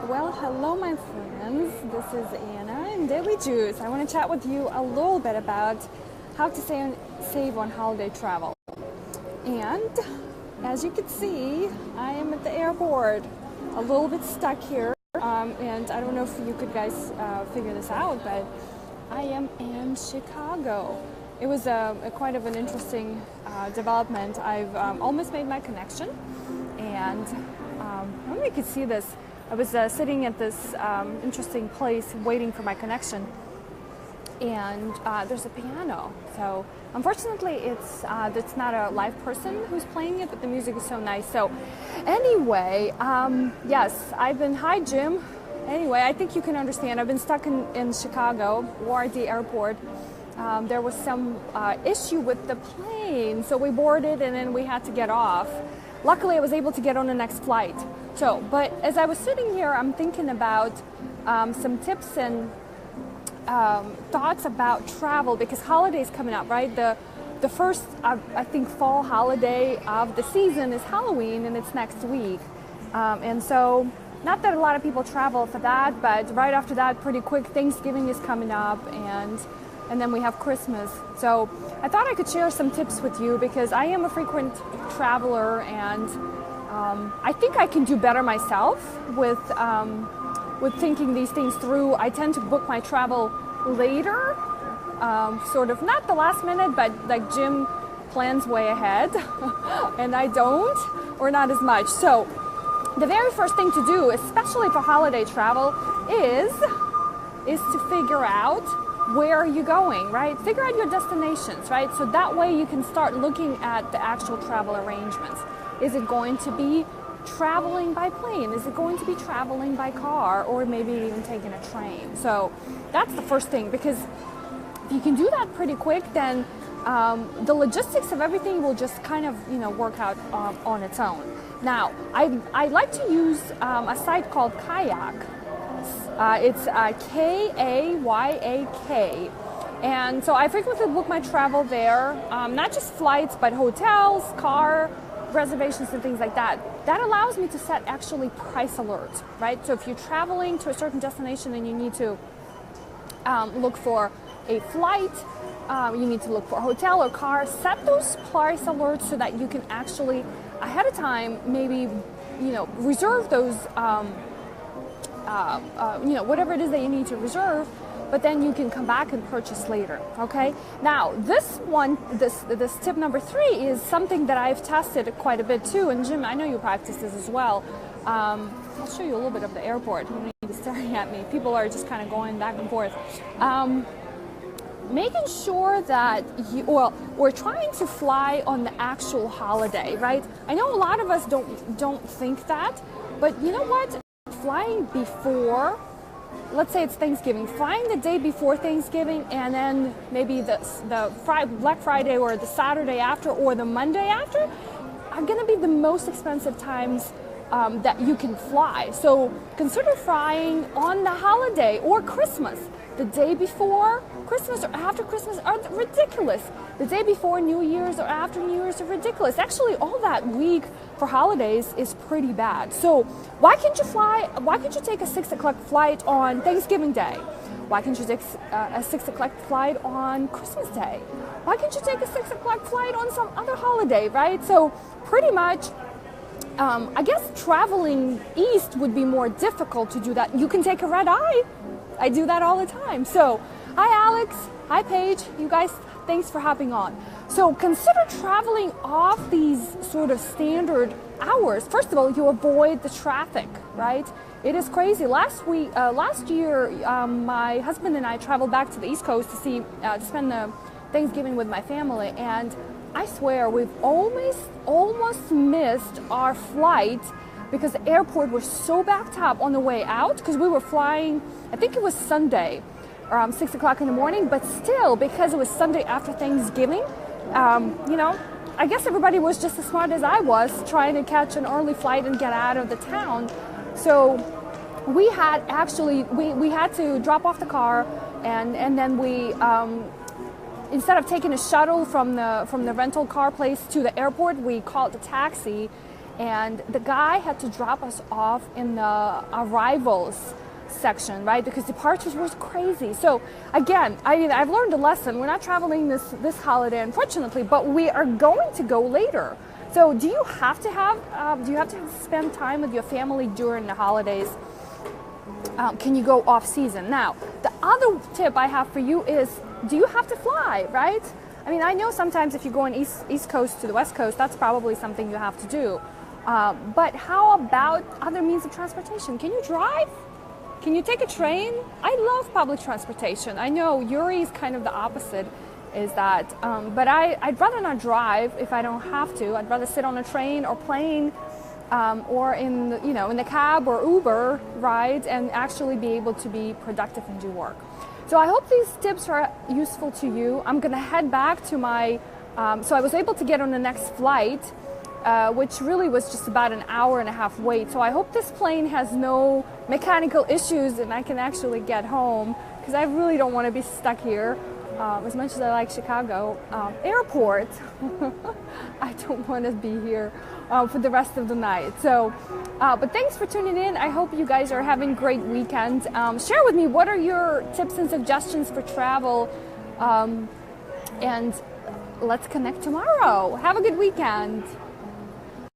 Well, hello my friends, this is Anna and Daily Juice. I want to chat with you a little bit about how to save on holiday travel. And as you can see, I am at the airport, a little bit stuck here. And I don't know if you could guys figure this out, but I am in Chicago. It was quite of an interesting development. I've almost made my connection, and I don't know if you could see this. I was sitting at this interesting place waiting for my connection, and there's a piano. So unfortunately, it's not a live person who's playing it, but the music is so nice. So anyway, yes, hi Jim. Anyway, I think you can understand. I've been stuck in Chicago, LaGuardia Airport. There was some issue with the plane, so we boarded and then we had to get off. Luckily, I was able to get on the next flight. So, but as I was sitting here, I'm thinking about some tips and thoughts about travel, because holidays coming up, right? The first, I think, fall holiday of the season is Halloween, and it's next week. And so, not that a lot of people travel for that, but right after that, pretty quick, Thanksgiving is coming up, and then we have Christmas. So I thought I could share some tips with you, because I am a frequent traveler, and I think I can do better myself with thinking these things through. I tend to book my travel later, sort of not the last minute, but like Jim plans way ahead, and I don't, or not as much. So the very first thing to do, especially for holiday travel, is to figure out where are you going, right? Figure out your destinations, right? So that way you can start looking at the actual travel arrangements. Is it going to be traveling by plane? Is it going to be traveling by car, or maybe even taking a train? So that's the first thing, because if you can do that pretty quick, then the logistics of everything will just kind of, work out on its own. Now, I like to use a site called Kayak. It's Kayak, and so I frequently book my travel there, not just flights, but hotels, car reservations, and things like that. That allows me to set actually price alerts, right? So if you're traveling to a certain destination and you need to look for a flight, you need to look for a hotel or car, set those price alerts so that you can actually ahead of time maybe reserve those whatever it is that you need to reserve, but then you can come back and purchase later. Okay. Now this tip number 3 is something that I've tested quite a bit too. And Jim, I know you practice this as well. I'll show you a little bit of the airport. You don't need to stare at me. People are just kind of going back and forth. Making sure that we're trying to fly on the actual holiday, right? I know a lot of us don't think that, but you know what? Flying before, let's say it's Thanksgiving, flying the day before Thanksgiving, and then maybe the Black Friday or the Saturday after or the Monday after are going to be the most expensive times that you can fly. So consider flying on the holiday or Christmas. The day before Christmas or after Christmas are ridiculous. The day before New Year's or after New Year's are ridiculous. Actually, all that week for holidays is pretty bad. So why can't you take a 6 o'clock flight on Thanksgiving Day? Why can't you take a 6 o'clock flight on Christmas Day? Why can't you take a 6 o'clock flight on some other holiday, right? So pretty much, I guess traveling east would be more difficult to do that. You can take a red eye. I do that all the time. So, hi Alex, hi Paige, you guys, thanks for hopping on. So consider traveling off these sort of standard hours. First of all, you avoid the traffic, right? It is crazy. Last year, my husband and I traveled back to the East Coast to spend the Thanksgiving with my family, and I swear we've almost missed our flight because the airport was so backed up on the way out, because we were flying, I think it was Sunday, around 6 o'clock in the morning, but still, because it was Sunday after Thanksgiving, I guess everybody was just as smart as I was, trying to catch an early flight and get out of the town. So we had to drop off the car, and then we, instead of taking a shuttle from the rental car place to the airport, we called a taxi. and the guy had to drop us off in the arrivals section, right? Because departures was crazy. So again, I mean, I've learned a lesson. We're not traveling this holiday, unfortunately, but we are going to go later. So do you have to spend time with your family during the holidays? Can you go off season? Now, the other tip I have for you is, do you have to fly, right? I mean, I know sometimes if you go on East Coast to the West Coast, that's probably something you have to do. But how about other means of transportation? Can you drive? Can you take a train? I love public transportation. I know Yuri is kind of the opposite, is that, but I'd rather not drive if I don't have to. I'd rather sit on a train or plane, or in the cab or Uber ride, and actually be able to be productive and do work. So I hope these tips are useful to you. I'm gonna head back to my, so I was able to get on the next flight, which really was just about an hour and a half wait. So I hope this plane has no mechanical issues and I can actually get home, because I really don't want to be stuck here. As much as I like Chicago airport, I don't want to be here for the rest of the night. So, but thanks for tuning in. I hope you guys are having a great weekend. Share with me, what are your tips and suggestions for travel? And let's connect tomorrow. Have a good weekend.